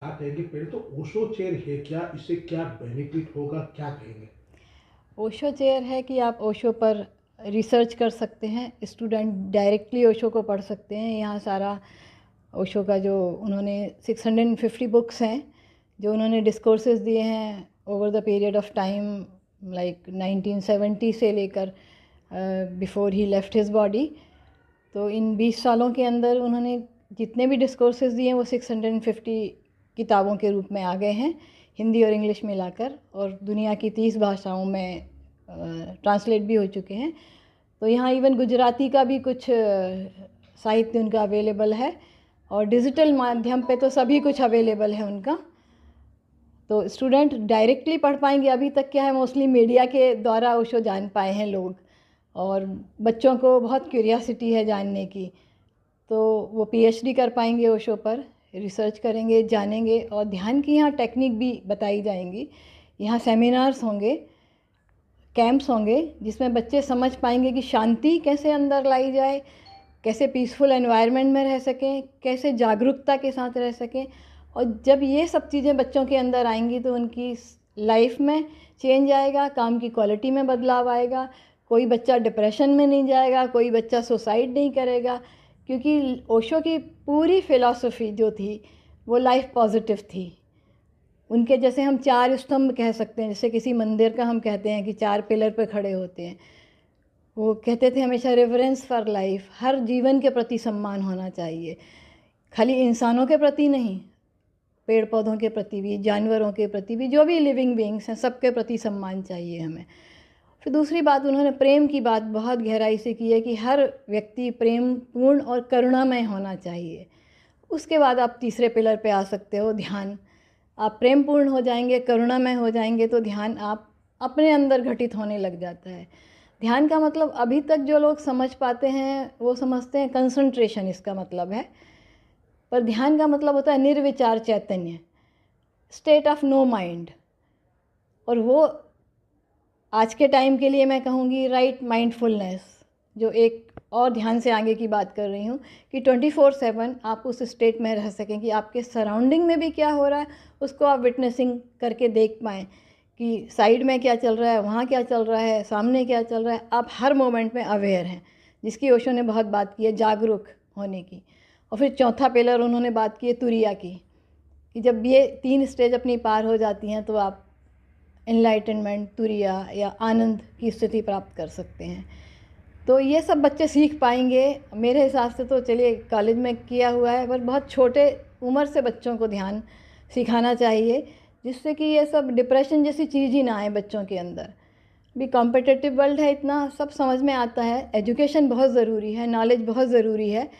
क्या कहेंगे? पहले तो ओशो चेयर है क्या? इससे क्या बेनिफिट होगा? क्या कहेंगे? ओशो चेयर है कि आप ओशो पर रिसर्च कर सकते हैं, स्टूडेंट डायरेक्टली ओशो को पढ़ सकते हैं। यहाँ सारा ओशो का जो उन्होंने 650 बुक्स हैं जो उन्होंने डिस्कोर्सेस दिए हैं over the period of time, like 1970 से लेकर before he left his body. तो इन 20 सालों के अंदर उन्होंने जितने भी डिस्कोर्सेस दिए हैं वो 650 किताबों के रूप में आ गए हैं, हिंदी और इंग्लिश मिलाकर, और दुनिया की 30 भाषाओं में ट्रांसलेट भी हो चुके हैं। तो यहाँ इवन गुजराती का भी कुछ साहित्य उनका अवेलेबल है, और डिजिटल माध्यम पे तो सभी कुछ अवेलेबल है उनका। तो स्टूडेंट डायरेक्टली पढ़ पाएंगे। अभी तक क्या है, मोस्टली मीडिया के द्वारा ओशो जान पाए हैं लोग, और बच्चों को बहुत क्यूरियासिटी है जानने की, तो वो पीएचडी कर पाएंगे ओशो पर, रिसर्च करेंगे, जानेंगे। और ध्यान की यहाँ टेक्निक भी बताई जाएंगी। यहाँ सेमिनार्स होंगे, कैंप्स होंगे, जिसमें बच्चे समझ पाएंगे कि शांति कैसे अंदर लाई जाए, कैसे पीसफुल एनवायरनमेंट में रह सकें, कैसे जागरूकता के साथ रह सकें। और जब ये सब चीज़ें बच्चों के अंदर आएंगी तो उनकी लाइफ में चेंज आएगा, काम की क्वालिटी में बदलाव आएगा। कोई बच्चा डिप्रेशन में नहीं जाएगा, कोई बच्चा सुसाइड नहीं करेगा, क्योंकि ओशो की पूरी फिलॉसफी जो थी वो लाइफ पॉजिटिव थी। उनके जैसे हम चार स्तंभ कह सकते हैं, जैसे किसी मंदिर का हम कहते हैं कि चार पिलर पे खड़े होते हैं। वो कहते थे हमेशा रेवरेंस फॉर लाइफ, हर जीवन के प्रति सम्मान होना चाहिए, खाली इंसानों के प्रति नहीं, पेड़ पौधों के प्रति भी, जानवरों के प्रति भी, जो भी लिविंग बीइंग्स हैं सबके प्रति सम्मान चाहिए हमें। फिर दूसरी बात, उन्होंने प्रेम की बात बहुत गहराई से की है कि हर व्यक्ति प्रेम पूर्ण और करुणामय होना चाहिए। उसके बाद आप तीसरे पिलर पे आ सकते हो, ध्यान। आप प्रेम पूर्ण हो जाएंगे, करुणामय हो जाएंगे, तो ध्यान आप अपने अंदर घटित होने लग जाता है। ध्यान का मतलब अभी तक जो लोग समझ पाते हैं वो समझते हैं कंसंट्रेशन इसका मतलब है, पर ध्यान का मतलब होता है निर्विचार चैतन्य, स्टेट ऑफ नो माइंड। और वो आज के टाइम के लिए मैं कहूँगी राइट माइंडफुलनेस, जो एक और ध्यान से आगे की बात कर रही हूँ कि 24/7 आप उस स्टेट में रह सकें कि आपके सराउंडिंग में भी क्या हो रहा है उसको आप विटनेसिंग करके देख पाएँ, कि साइड में क्या चल रहा है, वहाँ क्या चल रहा है, सामने क्या चल रहा है, आप हर मोमेंट में अवेयर हैं, जिसकी ओशो ने बहुत बात की है, जागरूक होने की। और फिर चौथा पिलर उन्होंने बात की है तुरिया की, कि जब ये 3 स्टेज अपनी पार हो जाती हैं तो आप एनलाइटनमेंट, तुरिया या आनंद की स्थिति प्राप्त कर सकते हैं। तो ये सब बच्चे सीख पाएंगे मेरे हिसाब से। तो चलिए, कॉलेज में किया हुआ है, पर बहुत छोटे उम्र से बच्चों को ध्यान सिखाना चाहिए, जिससे कि ये सब डिप्रेशन जैसी चीज़ ही ना आए बच्चों के अंदर। भी कॉम्पिटिटिव वर्ल्ड है, इतना सब समझ में आता है, एजुकेशन बहुत ज़रूरी है, नॉलेज बहुत ज़रूरी है,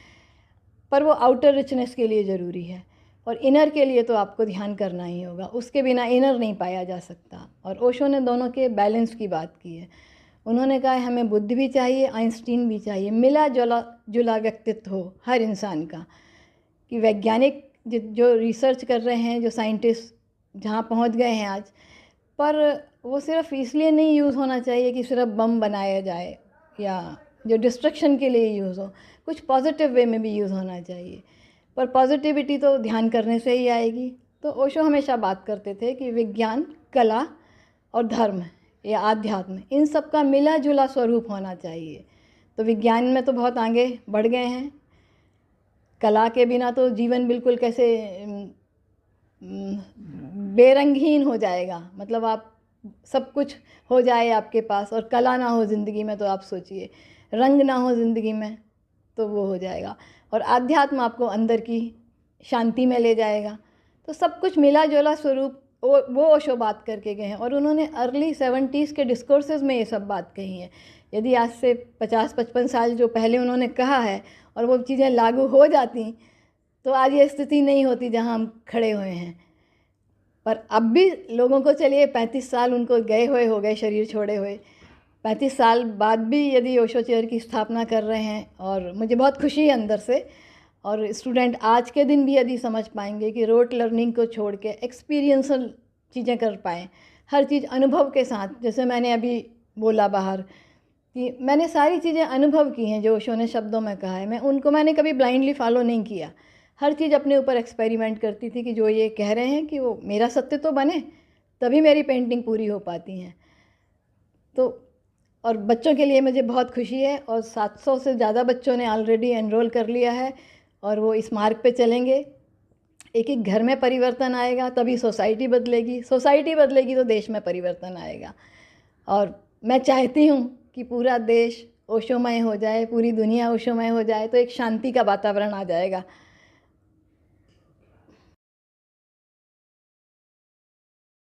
पर वो आउटर रिचनेस के लिए ज़रूरी है, और इनर के लिए तो आपको ध्यान करना ही होगा, उसके बिना इनर नहीं पाया जा सकता। और ओशो ने दोनों के बैलेंस की बात की है। उन्होंने कहा है हमें बुद्ध भी चाहिए, आइंस्टीन भी चाहिए, मिला जुला जुला व्यक्तित्व हो हर इंसान का। कि वैज्ञानिक जो रिसर्च कर रहे हैं, जो साइंटिस्ट जहाँ पहुँच गए हैं आज, पर वो सिर्फ इसलिए नहीं यूज़ होना चाहिए कि सिर्फ बम बनाया जाए या जो डिस्ट्रक्शन के लिए यूज़ हो, कुछ पॉजिटिव वे में भी यूज़ होना चाहिए। पर पॉजिटिविटी तो ध्यान करने से ही आएगी। तो ओशो हमेशा बात करते थे कि विज्ञान, कला और धर्म या आध्यात्म, इन सब का मिला जुला स्वरूप होना चाहिए। तो विज्ञान में तो बहुत आगे बढ़ गए हैं, कला के बिना तो जीवन बिल्कुल कैसे बेरंगहीन हो जाएगा, मतलब आप सब कुछ हो जाए आपके पास और कला ना हो ज़िंदगी में, तो आप सोचिए, रंग ना हो ज़िंदगी में तो वो हो जाएगा। और आध्यात्म आपको अंदर की शांति में ले जाएगा। तो सब कुछ मिला जुला स्वरूप वो ओशो बात करके गए हैं, और उन्होंने अर्ली 70s के डिस्कोर्सेज में ये सब बात कही है। यदि आज से 50-55 साल जो पहले उन्होंने कहा है और वो चीज़ें लागू हो जाती, तो आज ये स्थिति नहीं होती जहाँ हम खड़े हुए हैं। पर अब भी लोगों को, चलिए 35 साल उनको गए हुए हो गए, शरीर छोड़े हुए, 35 साल बाद भी यदि ओशो चेयर की स्थापना कर रहे हैं, और मुझे बहुत खुशी है अंदर से। और स्टूडेंट आज के दिन भी यदि समझ पाएंगे कि रोट लर्निंग को छोड़ के एक्सपीरियंसल चीज़ें कर पाएँ, हर चीज़ अनुभव के साथ, जैसे मैंने अभी बोला बाहर कि मैंने सारी चीज़ें अनुभव की हैं जो ओशो ने शब्दों में कहा है, मैंने कभी ब्लाइंडली फॉलो नहीं किया, हर चीज़ अपने ऊपर एक्सपेरिमेंट करती थी कि जो ये कह रहे हैं कि वो मेरा सत्य तो बने, तभी मेरी पेंटिंग पूरी हो पाती हैं। तो और बच्चों के लिए मुझे बहुत खुशी है, और 700 से ज़्यादा बच्चों ने ऑलरेडी एनरोल कर लिया है और वो इस मार्ग पे चलेंगे। एक एक घर में परिवर्तन आएगा तभी सोसाइटी बदलेगी, सोसाइटी बदलेगी तो देश में परिवर्तन आएगा। और मैं चाहती हूँ कि पूरा देश ओशोमय हो जाए, पूरी दुनिया ओशोमय हो जाए, तो एक शांति का वातावरण आ जाएगा।